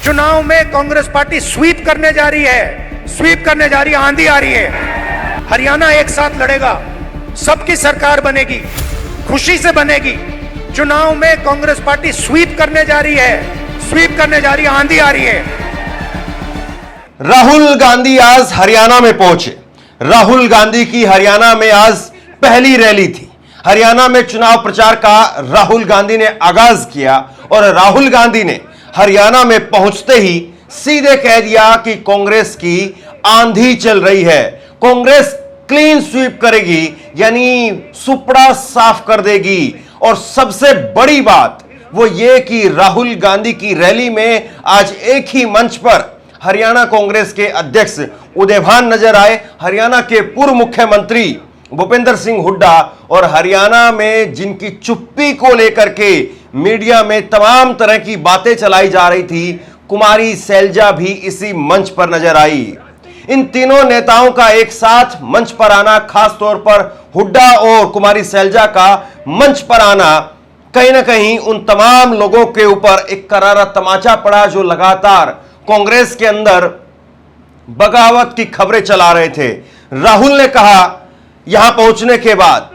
चुनाव में Congress party SVEEP करने जा रही है, स्वीप करने जा रही है, आंधी आ रही है। हरियाणा एक साथ लड़ेगा, सबकी सरकार बनेगी, खुशी से बनेगी। चुनाव में कांग्रेस पार्टी स्वीप करने जा रही है, स्वीप करने जा रही है, आंधी आ रही है। राहुल गांधी आज हरियाणा में पहुंचे। राहुल गांधी की हरियाणा में आज पहली रैली थी। हरियाणा में चुनाव प्रचार का राहुल गांधी ने आगाज किया और राहुल गांधी ने हरियाणा में पहुंचते ही सीधे कह दिया कि कांग्रेस की आंधी चल रही है, कांग्रेस क्लीन स्वीप करेगी, यानी सुपड़ा साफ कर देगी। और सबसे बड़ी बात वो ये कि राहुल गांधी की रैली में आज एक ही मंच पर हरियाणा कांग्रेस के अध्यक्ष उदयभान नजर आए, हरियाणा के पूर्व मुख्यमंत्री भूपेंद्र सिंह हुड्डा और हरियाणा में जिनकी चुप्पी को लेकर के मीडिया में तमाम तरह की बातें चलाई जा रही थी, कुमारी सैलजा भी इसी मंच पर नजर आई। इन तीनों नेताओं का एक साथ मंच पर आना, खास तौर पर हुड्डा और कुमारी सैलजा का मंच पर आना, कहीं ना कहीं उन तमाम लोगों के ऊपर एक करारा तमाचा पड़ा जो लगातार कांग्रेस के अंदर बगावत की खबरें चला रहे थे। राहुल ने कहा यहां पहुंचने के बाद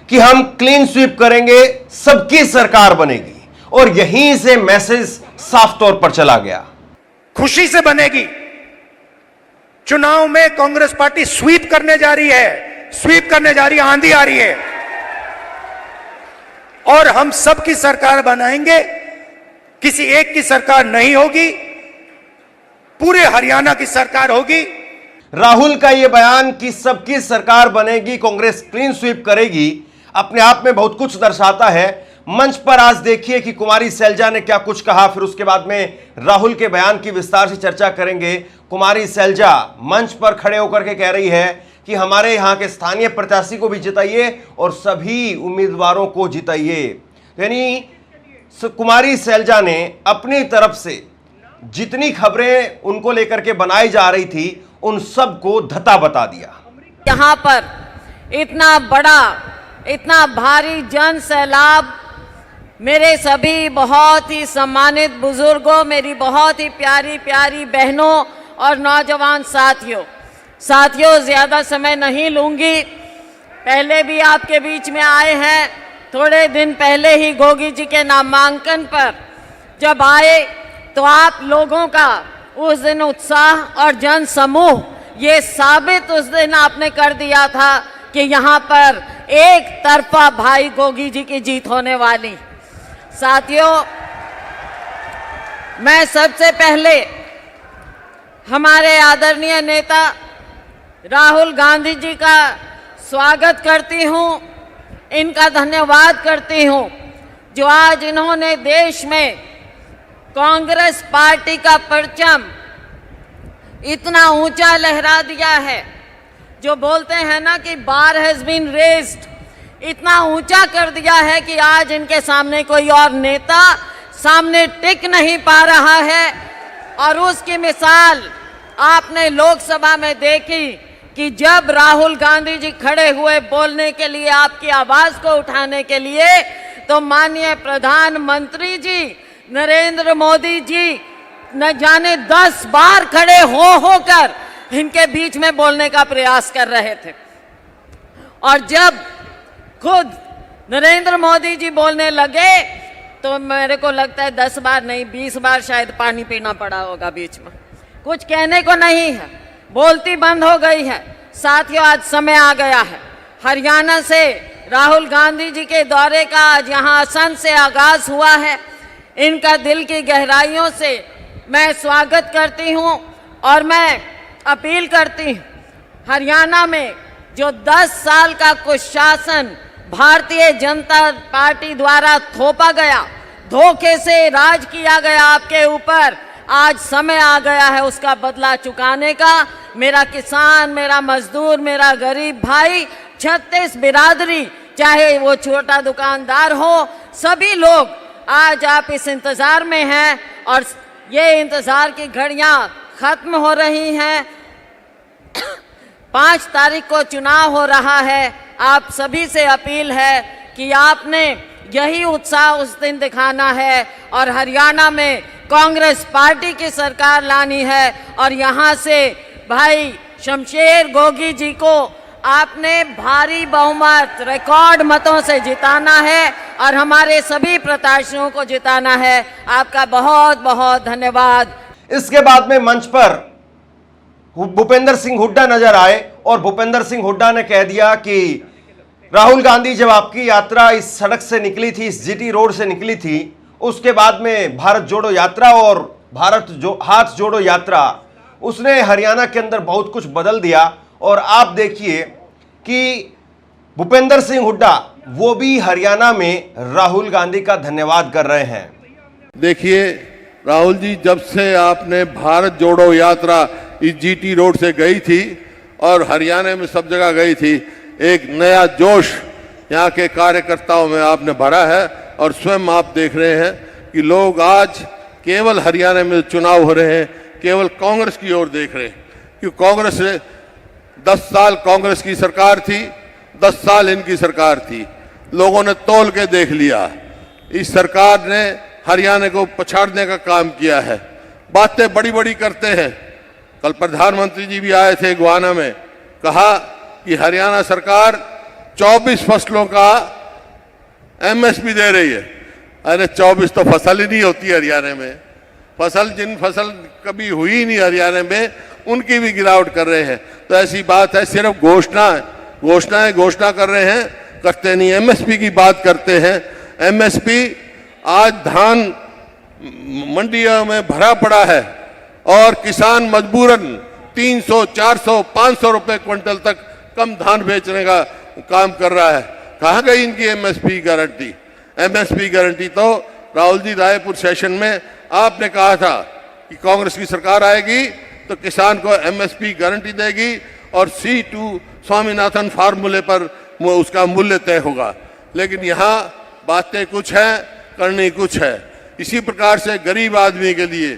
कि हम क्लीन स्वीप करेंगे, सबकी सरकार बनेगी, और यहीं से मैसेज साफ तौर पर चला गया। खुशी से बनेगी। चुनाव में कांग्रेस पार्टी स्वीप करने जा रही है, स्वीप करने जा रही है, आंधी आ रही है, और हम सबकी सरकार बनाएंगे। किसी एक की सरकार नहीं होगी, पूरे हरियाणा की सरकार होगी। राहुल का यह बयान कि सबकी सरकार बनेगी, कांग्रेस क्लीन स्वीप करेगी, अपने आप में बहुत कुछ दर्शाता है। मंच पर आज देखिए कि कुमारी सैलजा ने क्या कुछ कहा, फिर उसके बाद में राहुल के बयान की विस्तार से चर्चा करेंगे। कुमारी सैलजा मंच पर खड़े होकर के कह रही है कि हमारे यहाँ के स्थानीय प्रत्याशी को भी जिताइए और सभी उम्मीदवारों को जिताइए। यानी कुमारी सैलजा ने अपनी तरफ से जितनी खबरें उनको लेकर के बनाई जा रही थी उन सब को धता बता दिया। यहाँ पर इतना बड़ा, इतना भारी जन सैलाब, मेरे सभी बहुत ही सम्मानित बुजुर्गों, मेरी बहुत ही प्यारी प्यारी बहनों और नौजवान साथियों, ज्यादा समय नहीं लूंगी। पहले भी आपके बीच में आए हैं, थोड़े दिन पहले ही गोगी जी के नामांकन पर जब आए तो आप लोगों का उस दिन उत्साह और जन समूह ये साबित उस दिन आपने कर दिया था कि यहाँ पर एक तरफा भाई गोगी जी की जीत होने वाली। साथियों, मैं सबसे पहले हमारे आदरणीय नेता राहुल गांधी जी का स्वागत करती हूँ, इनका धन्यवाद करती हूँ जो आज इन्होंने देश में कांग्रेस पार्टी का परचम इतना ऊंचा लहरा दिया है। जो बोलते हैं ना कि बार हैज बीन रेज्ड, इतना ऊंचा कर दिया है कि आज इनके सामने कोई और नेता सामने टिक नहीं पा रहा है। और उसकी मिसाल आपने लोकसभा में देखी कि जब राहुल गांधी जी खड़े हुए बोलने के लिए, आपकी आवाज को उठाने के लिए, तो माननीय प्रधानमंत्री जी नरेंद्र मोदी जी न जाने 10 बार खड़े होकर इनके बीच में बोलने का प्रयास कर रहे थे। और जब खुद नरेंद्र मोदी जी बोलने लगे तो मेरे को लगता है 10 बार नहीं 20 बार शायद पानी पीना पड़ा होगा बीच में। कुछ कहने को नहीं है, बोलती बंद हो गई है। साथियों, आज समय आ गया है। हरियाणा से राहुल गांधी जी के दौरे का आज यहाँ असम से आगाज हुआ है। इनका दिल की गहराइयों से मैं स्वागत करती हूँ और मैं अपील करती हूँ, हरियाणा में जो 10 साल का कुशासन भारतीय जनता पार्टी द्वारा थोपा गया, धोखे से राज किया गया आपके ऊपर, आज समय आ गया है उसका बदला चुकाने का। मेरा किसान, मेरा मजदूर, मेरा गरीब भाई, 36 बिरादरी, चाहे वो छोटा दुकानदार हो, सभी लोग आज आप इस इंतजार में हैं और ये इंतजार की घड़ियां खत्म हो रही हैं। 5 तारीख को चुनाव हो रहा है। आप सभी से अपील है कि आपने यही उत्साह उस दिन दिखाना है और हरियाणा में कांग्रेस पार्टी की सरकार लानी है। और यहाँ से भाई शमशेर गोगी जी को आपने भारी बहुमत रिकॉर्ड मतों से जिताना है और हमारे सभी प्रत्याशियों को जिताना है। आपका बहुत बहुत धन्यवाद। इसके बाद में मंच पर भूपेंद्र सिंह हुड्डा नजर आए और भूपेंद्र सिंह हुड्डा ने कह दिया कि राहुल गांधी जब आपकी यात्रा इस सड़क से निकली थी, इस जीटी रोड से निकली थी, उसके बाद में भारत जोड़ो यात्रा और हाथ जोड़ो यात्रा, उसने हरियाणा के अंदर बहुत कुछ बदल दिया। और आप देखिए कि भूपेंद्र सिंह हुड्डा वो भी हरियाणा में राहुल गांधी का धन्यवाद कर रहे हैं। देखिए राहुल जी, जब से आपने भारत जोड़ो यात्रा इस जीटी रोड से गई थी और हरियाणा में सब जगह गई थी, एक नया जोश यहाँ के कार्यकर्ताओं में आपने भरा है। और स्वयं आप देख रहे हैं कि लोग आज केवल हरियाणा में चुनाव हो रहे हैं, केवल कांग्रेस की ओर देख रहे हैं। क्योंकि कांग्रेस 10 साल कांग्रेस की सरकार थी, 10 साल इनकी सरकार थी, लोगों ने तौल के देख लिया। इस सरकार ने हरियाणा को पछाड़ने का काम किया है, बातें बड़ी बड़ी करते हैं। कल प्रधानमंत्री जी भी आए थे गुआना में, कहा कि हरियाणा सरकार 24 फसलों का एमएसपी दे रही है। अरे 24 तो फसल ही नहीं होती हरियाणा में। जिन फसल कभी हुई नहीं हरियाणा में, उनकी भी गिरावट कर रहे हैं। तो ऐसी बात है, सिर्फ घोषणा कर रहे हैं, करते नहीं। एमएसपी की बात करते हैं। एमएसपी आज धान मंडियों में भरा पड़ा है और किसान मजबूरन 300, 400, 500 रुपए क्विंटल तक कम धान बेचने का काम कर रहा है। कहाँ गई इनकी एमएसपी गारंटी? एमएसपी गारंटी तो राहुल जी रायपुर सेशन में आपने कहा था कि कांग्रेस की सरकार आएगी तो किसान को एमएसपी गारंटी देगी और C2 स्वामीनाथन फार्मूले पर उसका मूल्य तय होगा। लेकिन यहाँ बातें कुछ हैं, करनी कुछ है। इसी प्रकार से गरीब आदमी के लिए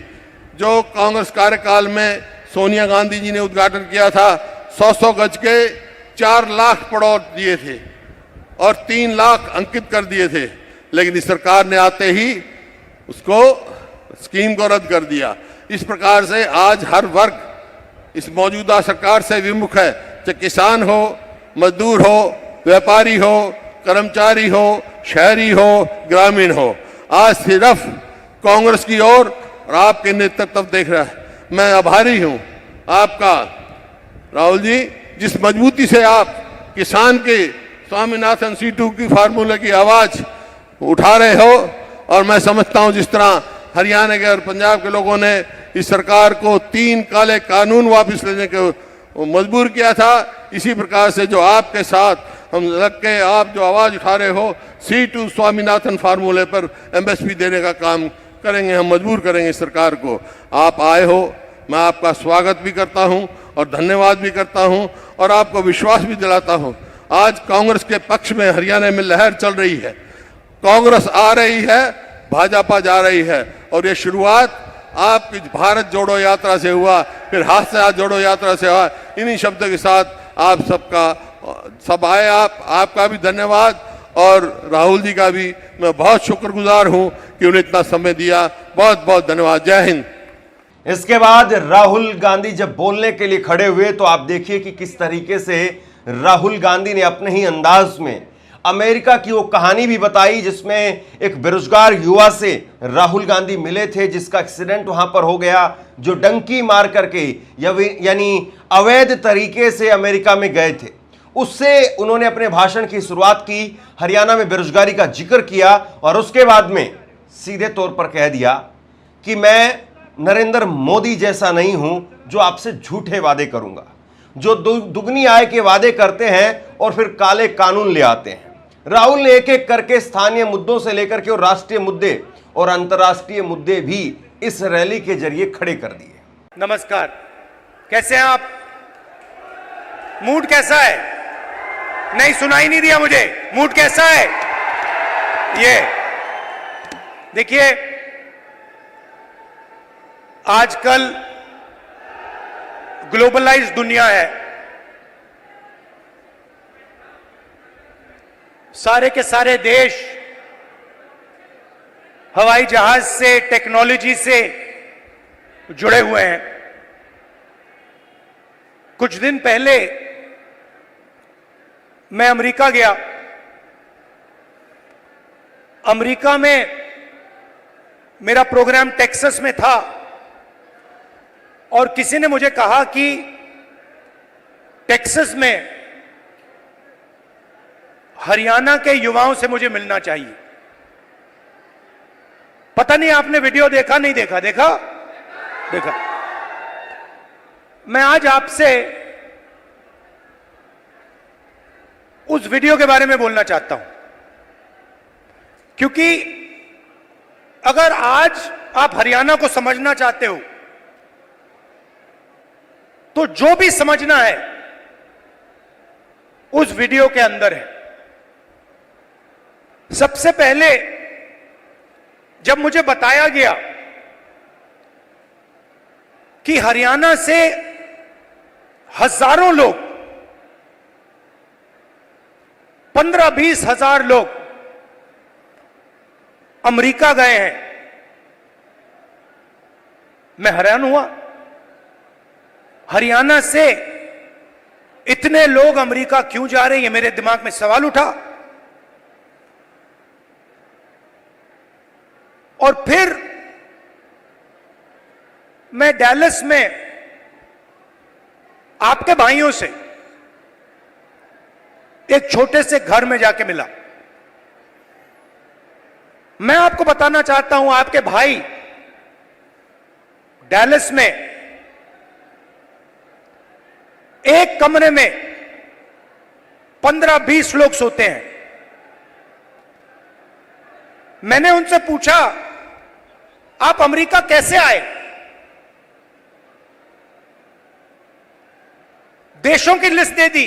जो कांग्रेस कार्यकाल में सोनिया गांधी जी ने उद्घाटन किया था, 100 गज के 4 लाख पड़ोस दिए थे और 3 लाख अंकित कर दिए थे। लेकिन इस सरकार ने आते ही उसको स्कीम को रद्द कर दिया। इस प्रकार से आज हर वर्ग इस मौजूदा सरकार से विमुख है, चाहे किसान हो, मजदूर हो, व्यापारी हो, कर्मचारी हो, शहरी हो, ग्रामीण हो। आज सिर्फ कांग्रेस की ओर और आपके नेतृत्व देख रहा है। मैं आभारी हूं आपका राहुल जी, जिस मजबूती से आप किसान के स्वामीनाथन C2 की फार्मूले की आवाज उठा रहे हो। और मैं समझता हूं जिस तरह हरियाणा के और पंजाब के लोगों ने इस सरकार को 3 काले कानून वापस लेने को मजबूर किया था, इसी प्रकार से जो आपके साथ हम लग के आप जो आवाज उठा रहे हो, C2 स्वामीनाथन फार्मूले पर एमएसपी देने का काम करेंगे, हम मजबूर करेंगे सरकार को। आप आए हो, मैं आपका स्वागत भी करता हूं और धन्यवाद भी करता हूं और आपको विश्वास भी दिलाता हूं। आज कांग्रेस के पक्ष में हरियाणा में लहर चल रही है, कांग्रेस आ रही है, भाजपा जा रही है। और ये शुरुआत आपकी भारत जोड़ो यात्रा से हुआ, फिर हाथ से हाथ जोड़ो यात्रा से हुआ। इन्हीं शब्दों के साथ आप सब आए। आपका भी धन्यवाद और राहुल जी का भी मैं बहुत शुक्रगुजार हूं कि उन्हें इतना समय दिया। बहुत बहुत धन्यवाद। जय हिंद। इसके बाद राहुल गांधी जब बोलने के लिए खड़े हुए तो आप देखिए कि किस तरीके से राहुल गांधी ने अपने ही अंदाज में अमेरिका की वो कहानी भी बताई जिसमें एक बेरोजगार युवा से राहुल गांधी मिले थे, जिसका एक्सीडेंट वहां पर हो गया, जो डंकी मार करके यानी अवैध तरीके से अमेरिका में गए थे। उससे उन्होंने अपने भाषण की शुरुआत की, हरियाणा में बेरोजगारी का जिक्र किया और उसके बाद में सीधे तौर पर कह दिया कि मैं नरेंद्र मोदी जैसा नहीं हूं जो आपसे झूठे वादे करूंगा, जो दुगनी आय के वादे करते हैं और फिर काले कानून ले आते हैं। राहुल ने एक एक करके स्थानीय मुद्दों से लेकर के और राष्ट्रीय मुद्दे और अंतर्राष्ट्रीय मुद्दे भी इस रैली के जरिए खड़े कर दिए। नमस्कार, कैसे हैं आप? मूड कैसा है? नहीं, सुनाई नहीं दिया मुझे। मूड कैसा है? ये देखिए, आजकल ग्लोबलाइज्ड दुनिया है, सारे के सारे देश हवाई जहाज से, टेक्नोलॉजी से जुड़े हुए हैं। कुछ दिन पहले मैं अमेरिका गया। अमेरिका में मेरा प्रोग्राम टेक्सास में था और किसी ने मुझे कहा कि टेक्सास में हरियाणा के युवाओं से मुझे मिलना चाहिए। पता नहीं आपने वीडियो देखा, नहीं देखा? देखा। मैं आज आपसे उस वीडियो के बारे में बोलना चाहता हूं, क्योंकि अगर आज आप हरियाणा को समझना चाहते हो तो जो भी समझना है उस वीडियो के अंदर है। सबसे पहले जब मुझे बताया गया कि हरियाणा से हजारों लोग, 15-20 हजार लोग अमेरिका गए हैं, मैं हैरान हुआ। हरियाणा से इतने लोग अमेरिका क्यों जा रहे हैं, ये मेरे दिमाग में सवाल उठा। और फिर मैं डैलस में आपके भाइयों से एक छोटे से घर में जाके मिला। मैं आपको बताना चाहता हूं, आपके भाई डैलस में एक कमरे में 15-20 लोग सोते हैं। मैंने उनसे पूछा, आप अमेरिका कैसे आए? देशों की लिस्ट दे दी।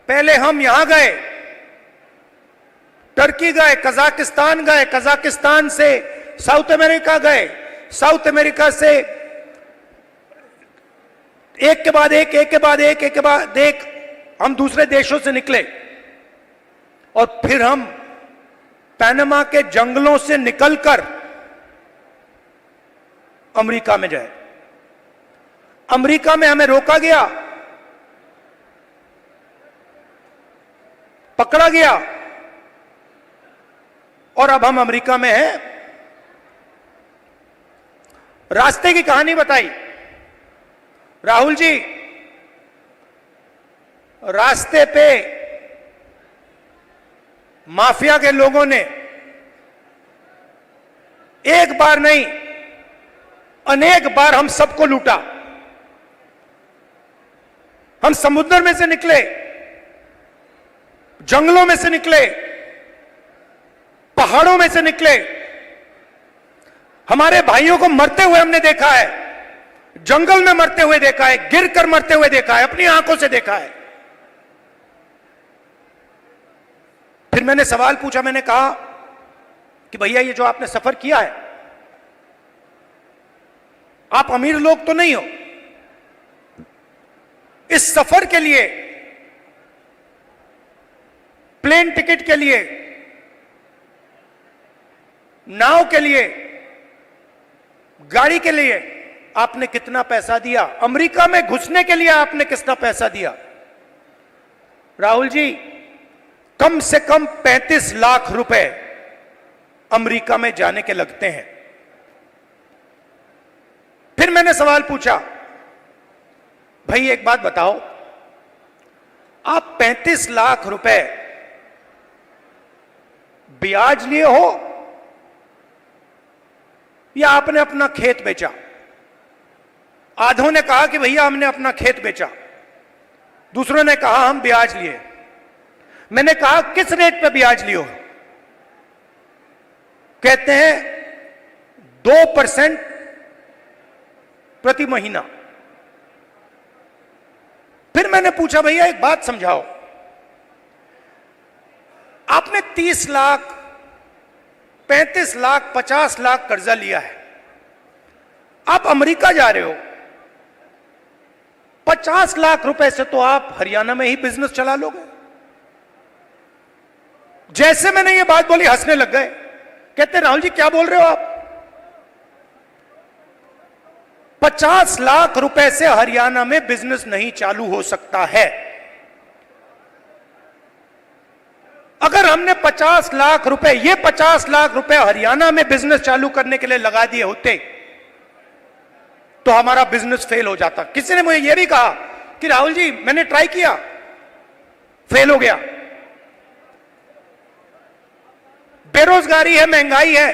पहले हम यहां गए, टर्की गए, कजाकिस्तान गए, कजाकिस्तान से साउथ अमेरिका गए, साउथ अमेरिका से एक के बाद एक, एक के बाद एक, एक के बाद एक हम दूसरे देशों से निकले और फिर हम पैनामा के जंगलों से निकलकर अमेरिका में जाए। अमेरिका में हमें रोका गया, पकड़ा गया और अब हम अमेरिका में हैं। रास्ते की कहानी बताई राहुल जी। रास्ते पे माफिया के लोगों ने एक बार नहीं अनेक बार हम सबको लूटा। हम समुद्र में से निकले, जंगलों में से निकले, पहाड़ों में से निकले। हमारे भाइयों को मरते हुए हमने देखा है, जंगल में मरते हुए देखा है, गिरकर मरते हुए देखा है, अपनी आंखों से देखा है। फिर मैंने सवाल पूछा, मैंने कहा कि भैया ये जो आपने सफर किया है, आप अमीर लोग तो नहीं हो, इस सफर के लिए, प्लेन टिकट के लिए, नाव के लिए, गाड़ी के लिए आपने कितना पैसा दिया? अमेरिका में घुसने के लिए आपने कितना पैसा दिया? राहुल जी, कम से कम 35 लाख रुपए अमेरिका में जाने के लगते हैं। फिर मैंने सवाल पूछा, भाई एक बात बताओ, आप 35 लाख रुपए ब्याज लिए हो या आपने अपना खेत बेचा? आधों ने कहा कि भैया हमने अपना खेत बेचा, दूसरों ने कहा हम ब्याज लिए। मैंने कहा किस रेट पे ब्याज लिए हो? कहते हैं 2% प्रति महीना। फिर मैंने पूछा, भैया एक बात समझाओ, आपने 30 लाख, 35 लाख, 50 लाख कर्जा लिया है, आप अमेरिका जा रहे हो, 50 लाख रुपए से तो आप हरियाणा में ही बिजनेस चला लोगे। जैसे मैंने ये बात बोली हंसने लग गए, कहते राहुल जी क्या बोल रहे हो आप? 50 लाख रुपए से हरियाणा में बिजनेस नहीं चालू हो सकता है। अगर हमने 50 लाख रुपए, ये 50 लाख रुपए हरियाणा में बिजनेस चालू करने के लिए लगा दिए होते तो हमारा बिजनेस फेल हो जाता। किसी ने मुझे यह भी कहा कि राहुल जी मैंने ट्राई किया, फेल हो गया। बेरोजगारी है, महंगाई है।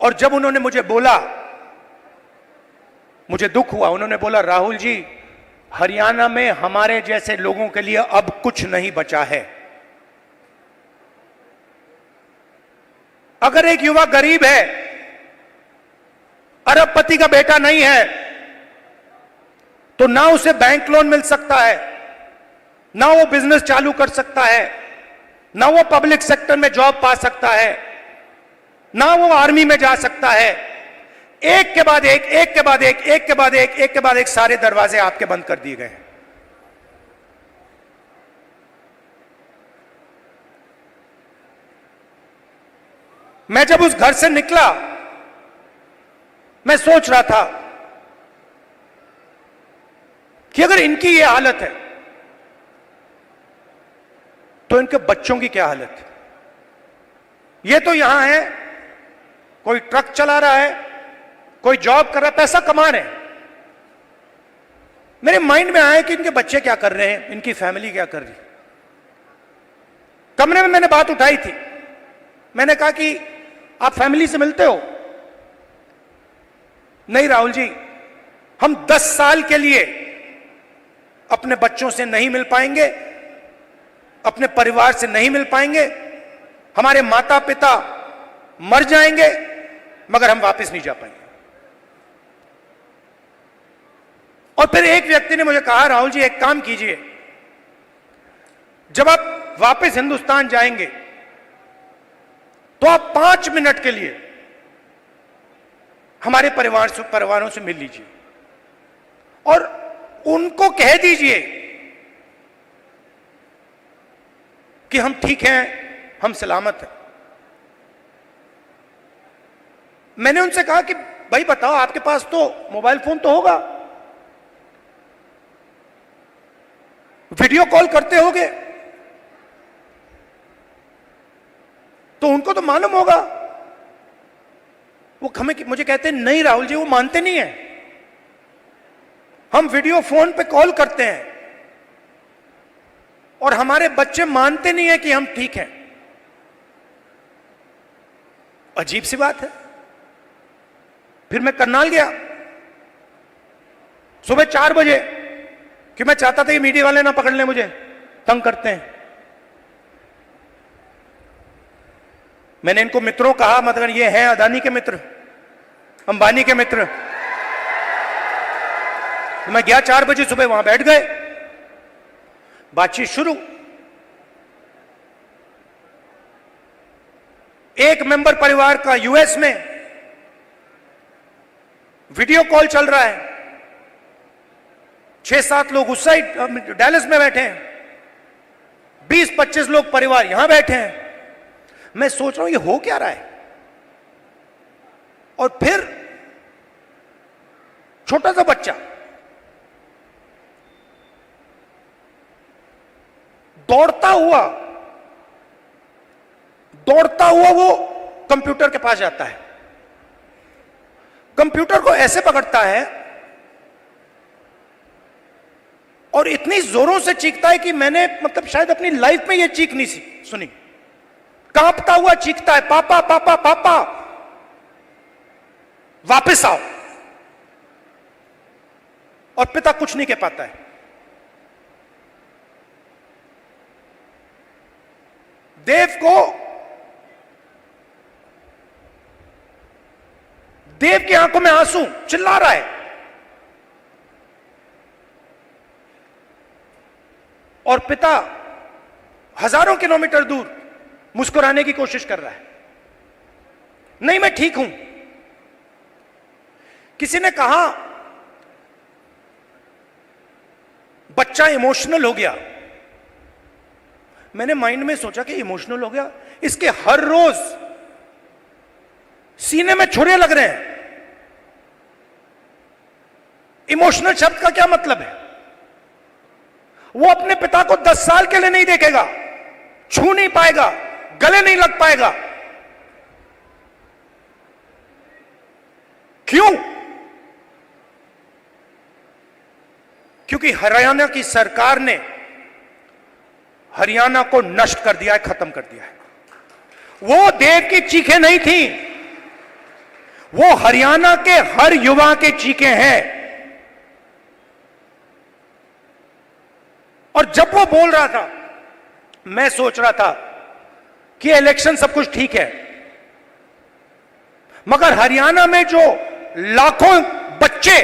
और जब उन्होंने मुझे बोला, मुझे दुख हुआ। उन्होंने बोला राहुल जी हरियाणा में हमारे जैसे लोगों के लिए अब कुछ नहीं बचा है। अगर एक युवा गरीब है, अरबपति का बेटा नहीं है, तो ना उसे बैंक लोन मिल सकता है, ना वो बिजनेस चालू कर सकता है, ना वो पब्लिक सेक्टर में जॉब पा सकता है, ना वो आर्मी में जा सकता है। एक के बाद एक, एक के बाद एक, एक के बाद एक, एक के बाद एक सारे दरवाजे आपके बंद कर दिए गए हैं। मैं जब उस घर से निकला, मैं सोच रहा था कि अगर इनकी ये हालत है तो इनके बच्चों की क्या हालत है। ये तो यहां है, कोई ट्रक चला रहा है, कोई जॉब कर रहा है, पैसा कमा रहे हैं। मेरे माइंड में आया कि इनके बच्चे क्या कर रहे हैं, इनकी फैमिली क्या कर रही है। कमरे में मैंने बात उठाई थी। मैंने कहा कि आप फैमिली से मिलते हो? नहीं राहुल जी, हम 10 साल के लिए अपने बच्चों से नहीं मिल पाएंगे, अपने परिवार से नहीं मिल पाएंगे। हमारे माता पिता मर जाएंगे मगर हम वापस नहीं जा पाएंगे। और फिर एक व्यक्ति ने मुझे कहा राहुल जी एक काम कीजिए, जब आप वापस हिंदुस्तान जाएंगे तो आप 5 मिनट के लिए हमारे परिवारों से मिल लीजिए और उनको कह दीजिए कि हम ठीक हैं, हम सलामत हैं। मैंने उनसे कहा कि भाई बताओ, आपके पास तो मोबाइल फोन तो होगा, वीडियो कॉल करते होगे, तो उनको तो मालूम होगा। वो मुझे कहते हैं नहीं राहुल जी, वो मानते नहीं है। हम वीडियो फोन पे कॉल करते हैं और हमारे बच्चे मानते नहीं है कि हम ठीक हैं। अजीब सी बात है। फिर मैं करनाल गया सुबह 4 बजे, कि मैं चाहता था कि मीडिया वाले ना पकड़ लें, मुझे तंग करते हैं। मैंने इनको मित्रों कहा, मतलब ये हैं अदानी के मित्र, अंबानी के मित्र। तो मैं गया 4 बजे सुबह, वहां बैठ गए, बातचीत शुरू। एक मेंबर परिवार का यूएस में वीडियो कॉल चल रहा है, 6-7 लोग उस साइड डैलस में बैठे हैं, 20-25 लोग परिवार यहां बैठे हैं। मैं सोच रहा हूं ये हो क्या रहा है। और फिर छोटा सा बच्चा दौड़ता हुआ वो कंप्यूटर के पास जाता है, कंप्यूटर को ऐसे पकड़ता है और इतनी जोरों से चीखता है कि मैंने मतलब शायद अपनी लाइफ में ये चीख नहीं सुनी। कांपता हुआ चीखता है, पापा पापा पापा वापस आओ। और पिता कुछ नहीं कह पाता है। देव की आंखों में आंसू, चिल्ला रहा है। और पिता हजारों किलोमीटर दूर मुस्कुराने की कोशिश कर रहा है, नहीं मैं ठीक हूं। किसी ने कहा बच्चा इमोशनल हो गया। मैंने माइंड में सोचा कि इमोशनल हो गया, इसके हर रोज सीने में छुरे लग रहे हैं। इमोशनल शब्द का क्या मतलब है? वो अपने पिता को 10 साल के लिए नहीं देखेगा, छू नहीं पाएगा, गले नहीं लग पाएगा। क्यों? क्योंकि हरियाणा की सरकार ने हरियाणा को नष्ट कर दिया है, खत्म कर दिया है। वो देव की चीखें नहीं थी, वो हरियाणा के हर युवा के चीखें हैं। और जब वो बोल रहा था, मैं सोच रहा था कि इलेक्शन सब कुछ ठीक है, मगर हरियाणा में जो लाखों बच्चे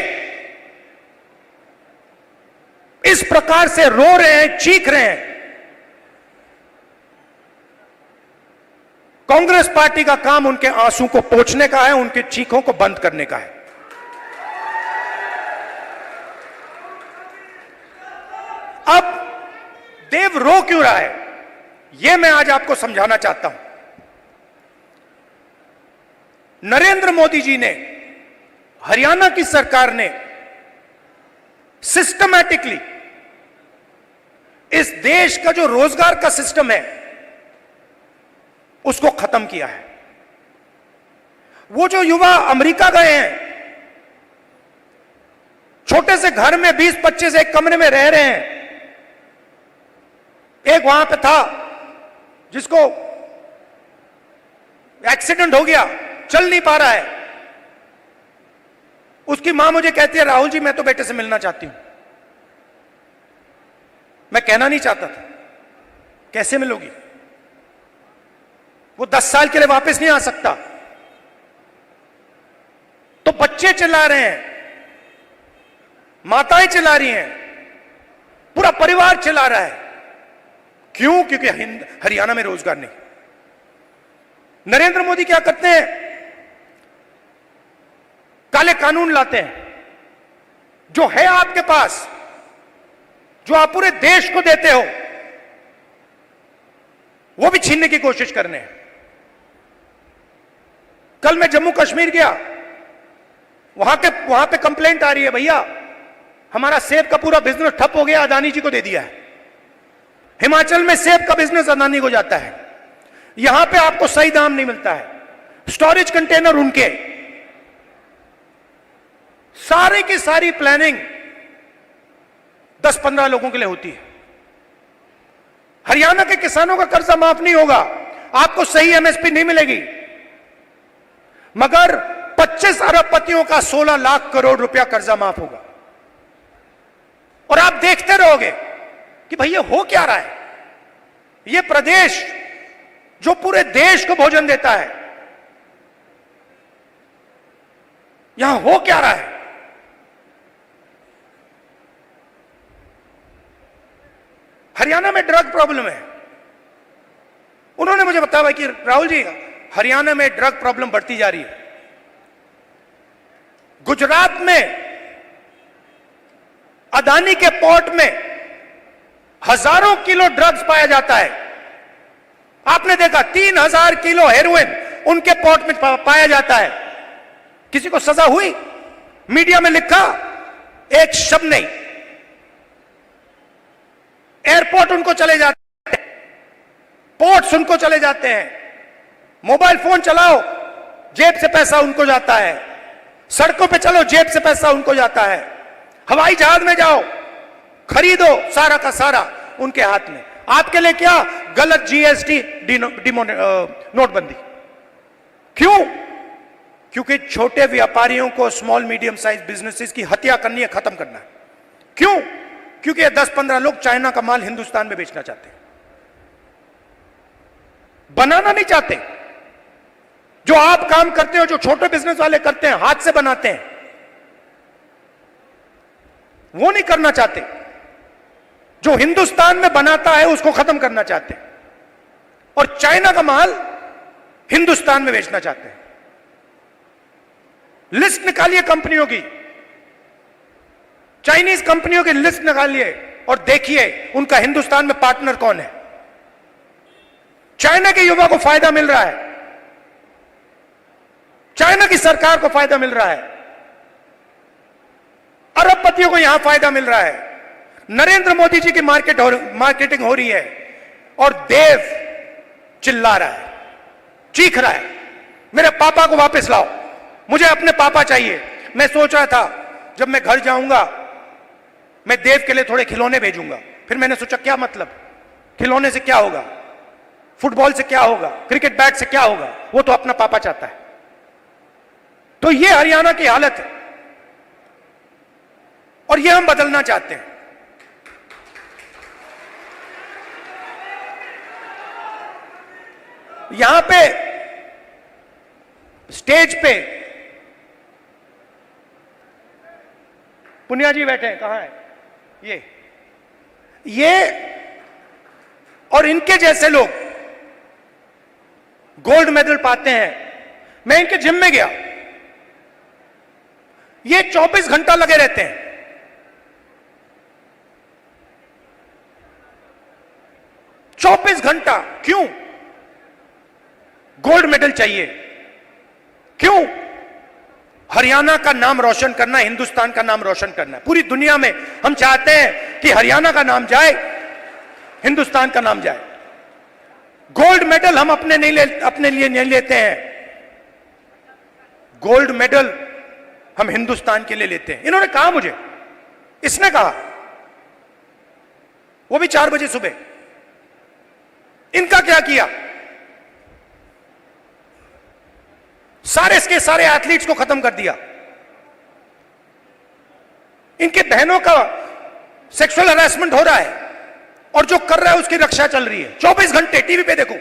इस प्रकार से रो रहे हैं, चीख रहे हैं, कांग्रेस पार्टी का काम उनके आंसू को पोंछने का है, उनके चीखों को बंद करने का है। अब देव रो क्यों रहा है, यह मैं आज आपको समझाना चाहता हूं। नरेंद्र मोदी जी ने, हरियाणा की सरकार ने सिस्टमैटिकली इस देश का जो रोजगार का सिस्टम है उसको खत्म किया है। वो जो युवा अमेरिका गए हैं, छोटे से घर में 20-25 एक कमरे में रह रहे हैं। एक वहां पे था जिसको एक्सीडेंट हो गया, चल नहीं पा रहा है। उसकी मां मुझे कहती है, राहुल जी मैं तो बेटे से मिलना चाहती हूं। मैं कहना नहीं चाहता था, कैसे मिलोगी? वो 10 साल के लिए वापस नहीं आ सकता। तो बच्चे चिल्ला रहे हैं, माताएं चिल्ला रही हैं, पूरा परिवार चिल्ला रहा है। क्यों? क्योंकि हरियाणा में रोजगार नहीं। नरेंद्र मोदी क्या करते हैं? काले कानून लाते हैं। जो है आपके पास, जो आप पूरे देश को देते हो, वो भी छीनने की कोशिश कर रहे हैं। कल मैं जम्मू कश्मीर गया, वहां पे कंप्लेंट आ रही है, भैया हमारा सेब का पूरा बिजनेस ठप हो गया, अदानी जी को दे दिया है। हिमाचल में सेब का बिजनेस अदानी को जाता है, यहां पे आपको सही दाम नहीं मिलता है, स्टोरेज कंटेनर उनके। सारी की सारी प्लानिंग 10-15 लोगों के लिए होती है। हरियाणा के किसानों का कर्जा माफ नहीं होगा, आपको सही एमएसपी नहीं मिलेगी, मगर 25 अरबपतियों का 16 लाख करोड़ रुपया कर्जा माफ होगा। और आप देखते रहोगे कि भैया हो क्या रहा है। यह प्रदेश जो पूरे देश को भोजन देता है, यहां हो क्या रहा है। हरियाणा में ड्रग प्रॉब्लम है। उन्होंने मुझे बताया कि राहुल जी हरियाणा में ड्रग प्रॉब्लम बढ़ती जा रही है। गुजरात में अदानी के पोर्ट में हजारों किलो ड्रग्स पाया जाता है। आपने देखा 3000 किलो हेरोइन उनके पोर्ट में पाया जाता है। किसी को सजा हुई? मीडिया में लिखा एक शब्द नहीं। एयरपोर्ट उनको चले जाते हैं, पोर्ट्स उनको चले जाते हैं। मोबाइल फोन चलाओ, जेब से पैसा उनको जाता है। सड़कों पे चलो, जेब से पैसा उनको जाता है। हवाई जहाज में जाओ, खरीदो, सारा का सारा उनके हाथ में। आपके लिए क्या? गलत जीएसटी, नोटबंदी। क्यों? क्योंकि छोटे व्यापारियों को, स्मॉल मीडियम साइज बिजनेसेस की हत्या करनी है, खत्म करना है। क्यों? क्योंकि 10-15 लोग चाइना का माल हिंदुस्तान में बेचना चाहते हैं, बनाना नहीं चाहते। जो आप काम करते हो, जो छोटे बिजनेस वाले करते हैं, हाथ से बनाते हैं, वो नहीं करना चाहते। जो हिंदुस्तान में बनाता है उसको खत्म करना चाहते हैं, और चाइना का माल हिंदुस्तान में बेचना चाहते हैं। लिस्ट निकालिए कंपनियों की, चाइनीज कंपनियों की लिस्ट निकालिए और देखिए उनका हिंदुस्तान में पार्टनर कौन है। चाइना के युवा को फायदा मिल रहा है, चाइना की सरकार को फायदा मिल रहा है, अरबपतियों को यहां फायदा मिल रहा है, नरेंद्र मोदी जी की मार्केटिंग हो रही है और देव चिल्ला रहा है, चीख रहा है, मेरे पापा को वापस लाओ, मुझे अपने पापा चाहिए। मैं सोच रहा था जब मैं घर जाऊंगा मैं देव के लिए थोड़े खिलौने भेजूंगा। फिर मैंने सोचा क्या मतलब, खिलौने से क्या होगा, फुटबॉल से क्या होगा, क्रिकेट बैट से क्या होगा, वो तो अपना पापा चाहता है। तो ये हरियाणा की हालत है और ये हम बदलना चाहते हैं। यहां पे स्टेज पे पुनिया जी बैठे हैं, कहां है ये और इनके जैसे लोग गोल्ड मेडल पाते हैं। मैं इनके जिम में गया, ये 24 घंटा लगे रहते हैं, 24 घंटा। क्यों? गोल्ड मेडल चाहिए। क्यों? हरियाणा का नाम रोशन करना, हिंदुस्तान का नाम रोशन करना। पूरी दुनिया में हम चाहते हैं कि हरियाणा का नाम जाए, हिंदुस्तान का नाम जाए। गोल्ड मेडल हम अपने लिए नहीं लेते हैं, गोल्ड मेडल हम हिंदुस्तान के लिए लेते हैं। इन्होंने कहा मुझे, इसने कहा, वो भी 4 बजे सुबह। इनका क्या किया? सारे के सारे एथलीट्स को खत्म कर दिया। इनके बहनों का सेक्सुअल हरासमेंट हो रहा है और जो कर रहा है उसकी रक्षा चल रही है। 24 घंटे टीवी पे देखो,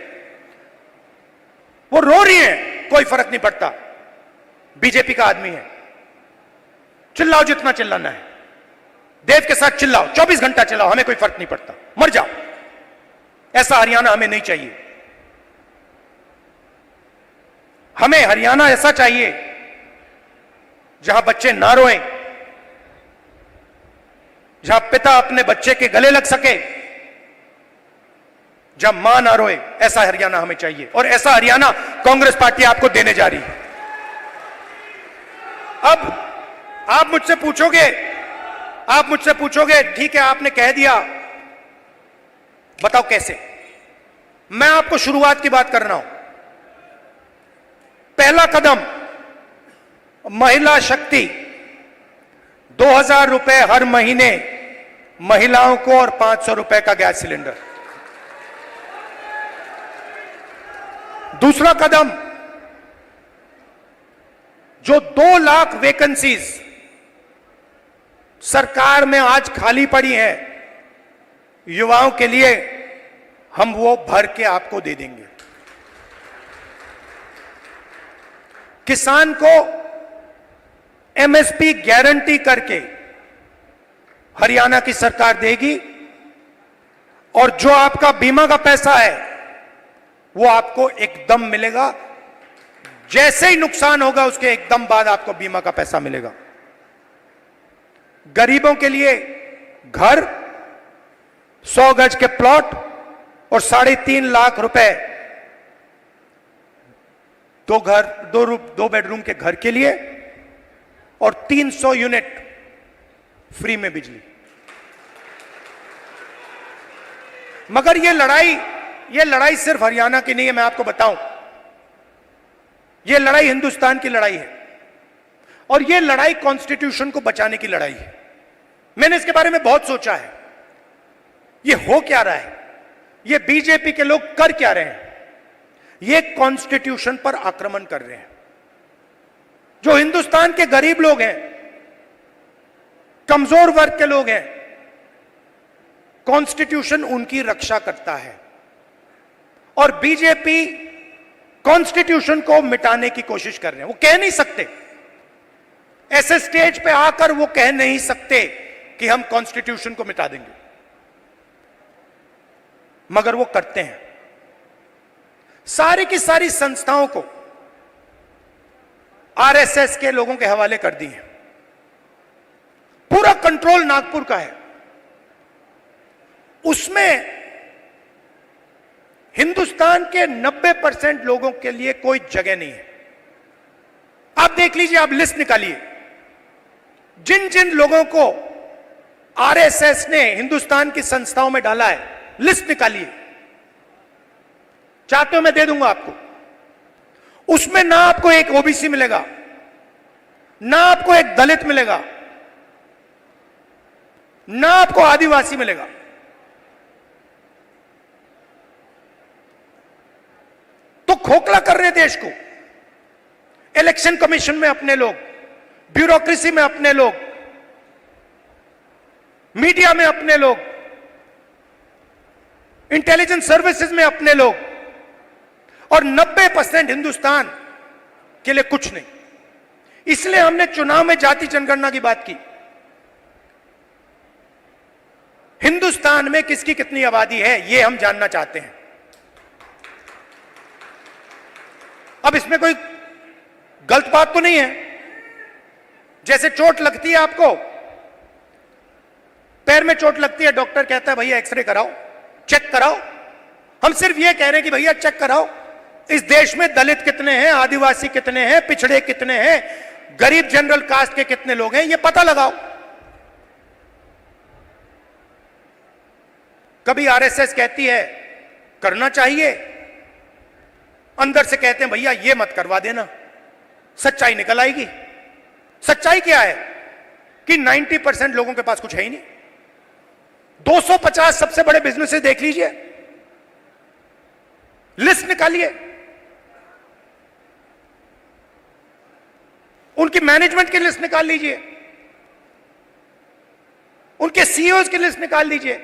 वो रो रही है, कोई फर्क नहीं पड़ता, बीजेपी का आदमी है, चिल्लाओ जितना चिल्लाना है, देव के साथ चिल्लाओ, 24 घंटा चिल्लाओ, हमें कोई फर्क नहीं पड़ता, मर जाओ। ऐसा हरियाणा हमें नहीं चाहिए। हमें हरियाणा ऐसा चाहिए जहां बच्चे ना रोएं, जहां पिता अपने बच्चे के गले लग सके, जहां मां ना रोए। ऐसा हरियाणा हमें चाहिए और ऐसा हरियाणा कांग्रेस पार्टी आपको देने जा रही है। अब आप मुझसे पूछोगे ठीक है आपने कह दिया, बताओ कैसे? मैं आपको शुरुआत की बात कर रहा हूं। पहला कदम, महिला शक्ति, 2000 रुपए हर महीने महिलाओं को और 500 रुपए का गैस सिलेंडर। दूसरा कदम, जो 2 लाख वैकेंसीज सरकार में आज खाली पड़ी है युवाओं के लिए, हम वो भर के आपको दे देंगे। किसान को एमएसपी गारंटी करके हरियाणा की सरकार देगी और जो आपका बीमा का पैसा है वो आपको एकदम मिलेगा। जैसे ही नुकसान होगा उसके एकदम बाद आपको बीमा का पैसा मिलेगा। गरीबों के लिए घर, 100 गज के प्लॉट और 3.5 लाख रुपए दो बेडरूम के घर के लिए और 300 यूनिट फ्री में बिजली। मगर ये लड़ाई सिर्फ हरियाणा की नहीं है, मैं आपको बताऊं, ये लड़ाई हिंदुस्तान की लड़ाई है और ये लड़ाई कॉन्स्टिट्यूशन को बचाने की लड़ाई है। मैंने इसके बारे में बहुत सोचा है, ये हो क्या रहा है, ये बीजेपी के लोग कर क्या रहे हैं। ये कॉन्स्टिट्यूशन पर आक्रमण कर रहे हैं। जो हिंदुस्तान के गरीब लोग हैं, कमजोर वर्ग के लोग हैं, कॉन्स्टिट्यूशन उनकी रक्षा करता है और बीजेपी कॉन्स्टिट्यूशन को मिटाने की कोशिश कर रहे हैं। वो कह नहीं सकते, ऐसे स्टेज पे आकर वो कह नहीं सकते कि हम कॉन्स्टिट्यूशन को मिटा देंगे, मगर वो करते हैं। सारी की सारी संस्थाओं को आरएसएस के लोगों के हवाले कर दी है। पूरा कंट्रोल नागपुर का है। उसमें हिंदुस्तान के 90% लोगों के लिए कोई जगह नहीं है। आप देख लीजिए, आप लिस्ट निकालिए, जिन जिन लोगों को आरएसएस ने हिंदुस्तान की संस्थाओं में डाला है, लिस्ट निकालिए। चाहते हो मैं दे दूंगा आपको। उसमें ना आपको एक ओबीसी मिलेगा, ना आपको एक दलित मिलेगा, ना आपको आदिवासी मिलेगा। तो खोखला कर रहे देश को। इलेक्शन कमीशन में अपने लोग, ब्यूरोक्रेसी में अपने लोग, मीडिया में अपने लोग, इंटेलिजेंस सर्विसेज में अपने लोग, और 90% हिंदुस्तान के लिए कुछ नहीं। इसलिए हमने चुनाव में जाति जनगणना की बात की। हिंदुस्तान में किसकी कितनी आबादी है, यह हम जानना चाहते हैं। अब इसमें कोई गलत बात तो नहीं है। जैसे चोट लगती है, आपको पैर में चोट लगती है, डॉक्टर कहता है भैया एक्सरे कराओ, चेक कराओ। हम सिर्फ यह कह रहे हैं कि भैया चेक कराओ। इस देश में दलित कितने हैं, आदिवासी कितने हैं, पिछड़े कितने हैं, गरीब जनरल कास्ट के कितने लोग हैं, यह पता लगाओ। कभी आरएसएस कहती है करना चाहिए, अंदर से कहते हैं भैया ये मत करवा देना, सच्चाई निकल आएगी। सच्चाई क्या है कि 90% लोगों के पास कुछ है ही नहीं। 250 सबसे बड़े बिजनेसेस देख लीजिए, लिस्ट निकालिए, उनकी मैनेजमेंट की लिस्ट निकाल लीजिए, उनके सीईओज की लिस्ट निकाल लीजिए,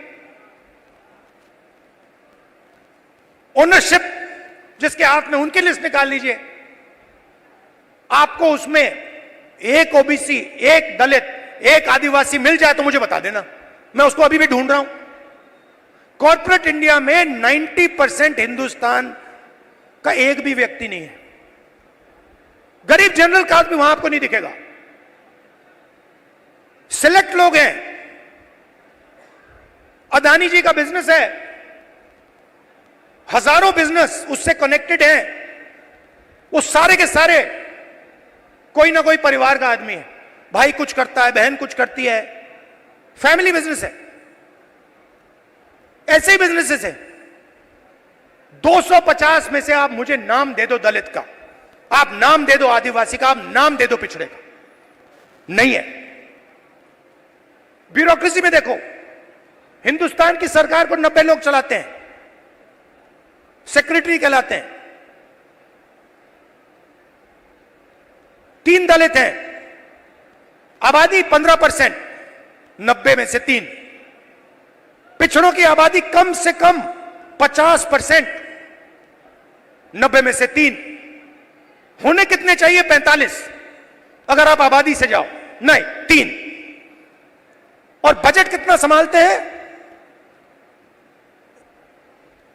ओनरशिप जिसके हाथ में, उनकी लिस्ट निकाल लीजिए। आपको उसमें एक ओबीसी, एक दलित, एक आदिवासी मिल जाए तो मुझे बता देना, मैं उसको अभी भी ढूंढ रहा हूं। कॉर्पोरेट इंडिया में 90% हिंदुस्तान का एक भी व्यक्ति नहीं है। गरीब जनरल कास्ट भी वहां आपको नहीं दिखेगा। सिलेक्ट लोग हैं। अदानी जी का बिजनेस है, हजारों बिजनेस उससे कनेक्टेड हैं। वो सारे के सारे कोई ना कोई परिवार का आदमी है। भाई कुछ करता है, बहन कुछ करती है, फैमिली बिजनेस है। ऐसे ही बिजनेसेस है। 250 में से आप मुझे नाम दे दो दलित का, आप नाम दे दो आदिवासी का, आप नाम दे दो पिछड़े का, नहीं है। ब्यूरोक्रेसी में देखो, हिंदुस्तान की सरकार को 90 लोग चलाते हैं, सेक्रेटरी कहलाते हैं। 3 दलित हैं, आबादी 15%, 90 में से 3। पिछड़ों की आबादी कम से कम 50%, 90 में से 3। होने कितने चाहिए? 45 अगर आप आबादी से जाओ, नहीं 3। और बजट कितना संभालते हैं?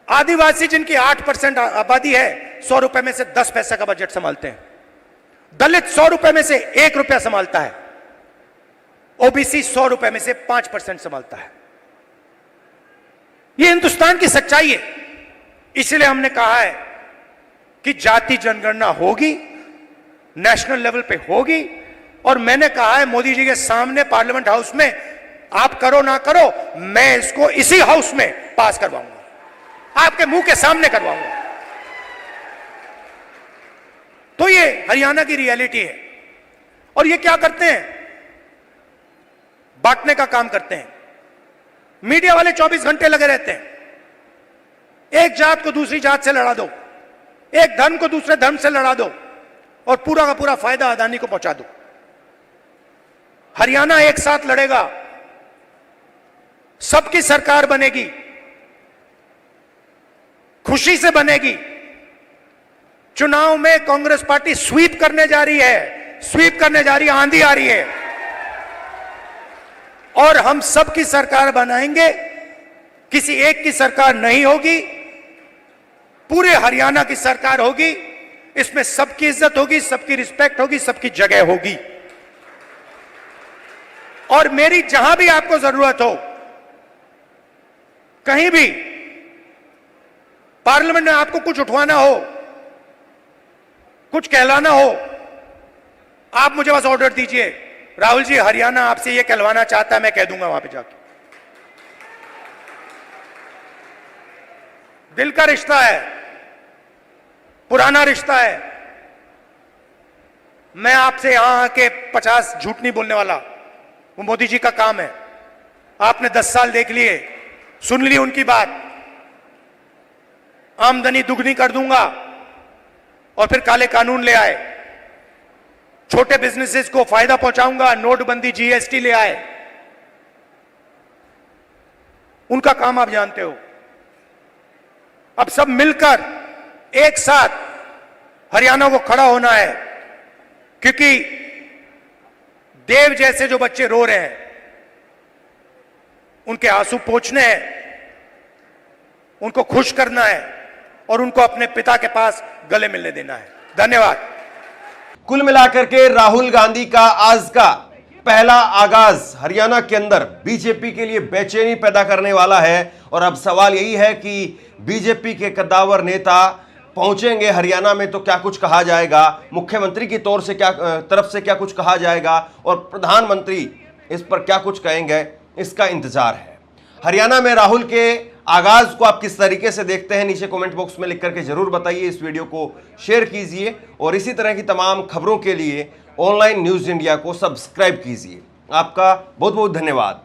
आदिवासी जिनकी 8% आबादी है, 100 रुपए में से 10 पैसे का बजट संभालते हैं। दलित 100 रुपए में से 1 रुपया संभालता है। ओबीसी 100 रुपए में से 5% संभालता है। यह हिंदुस्तान की सच्चाई है। इसलिए हमने कहा है कि जाति जनगणना होगी, नेशनल लेवल पे होगी। और मैंने कहा है मोदी जी के सामने पार्लियामेंट हाउस में, आप करो ना करो, मैं इसको इसी हाउस में पास करवाऊंगा, आपके मुंह के सामने करवाऊंगा। तो ये हरियाणा की रियलिटी है। और ये क्या करते हैं? बांटने का काम करते हैं। मीडिया वाले 24 घंटे लगे रहते हैं। एक जात को दूसरी जात से लड़ा दो, एक धर्म को दूसरे धर्म से लड़ा दो, और पूरा का पूरा फायदा अदानी को पहुंचा दो। हरियाणा एक साथ लड़ेगा, सबकी सरकार बनेगी, खुशी से बनेगी। चुनाव में कांग्रेस पार्टी स्वीप करने जा रही है, स्वीप करने जा रही है, आंधी आ रही है। और हम सबकी सरकार बनाएंगे, किसी एक की सरकार नहीं होगी, पूरे हरियाणा की सरकार होगी। इसमें सबकी इज्जत होगी, सबकी रिस्पेक्ट होगी, सबकी जगह होगी। और मेरी जहां भी आपको जरूरत हो, कहीं भी पार्लियामेंट में आपको कुछ उठवाना हो, कुछ कहलाना हो, आप मुझे बस ऑर्डर दीजिए, राहुल जी हरियाणा आपसे ये कहलवाना चाहता है, मैं कह दूंगा वहां पे जाके। दिल का रिश्ता है, पुराना रिश्ता है। मैं आपसे यहां आके 50 झूठ नहीं बोलने वाला, वो मोदी जी का काम है। आपने 10 साल देख लिए, सुन ली उनकी बात, आमदनी दुगनी कर दूंगा, और फिर काले कानून ले आए, छोटे बिजनेसेस को फायदा पहुंचाऊंगा, नोटबंदी जीएसटी ले आए। उनका काम आप जानते हो। अब सब मिलकर एक साथ हरियाणा को खड़ा होना है, क्योंकि देव जैसे जो बच्चे रो रहे हैं, उनके आंसू पोंछने हैं, उनको खुश करना है और उनको अपने पिता के पास गले मिलने देना है। धन्यवाद। कुल मिलाकर के राहुल गांधी का आज का पहला आगाज हरियाणा के अंदर बीजेपी के लिए बेचैनी पैदा करने वाला है। और अब सवाल यही है कि बीजेपी के कद्दावर नेता पहुंचेंगे हरियाणा में तो क्या कुछ कहा जाएगा, मुख्यमंत्री की तरफ से क्या कुछ कहा जाएगा, और प्रधानमंत्री इस पर क्या कुछ कहेंगे, इसका इंतजार है। हरियाणा में राहुल के आगाज को आप किस तरीके से देखते हैं, नीचे कमेंट बॉक्स में लिख करके जरूर बताइए। इस वीडियो को शेयर कीजिए और इसी तरह की तमाम खबरों के लिए ऑनलाइन न्यूज इंडिया को सब्सक्राइब कीजिए। आपका बहुत बहुत धन्यवाद।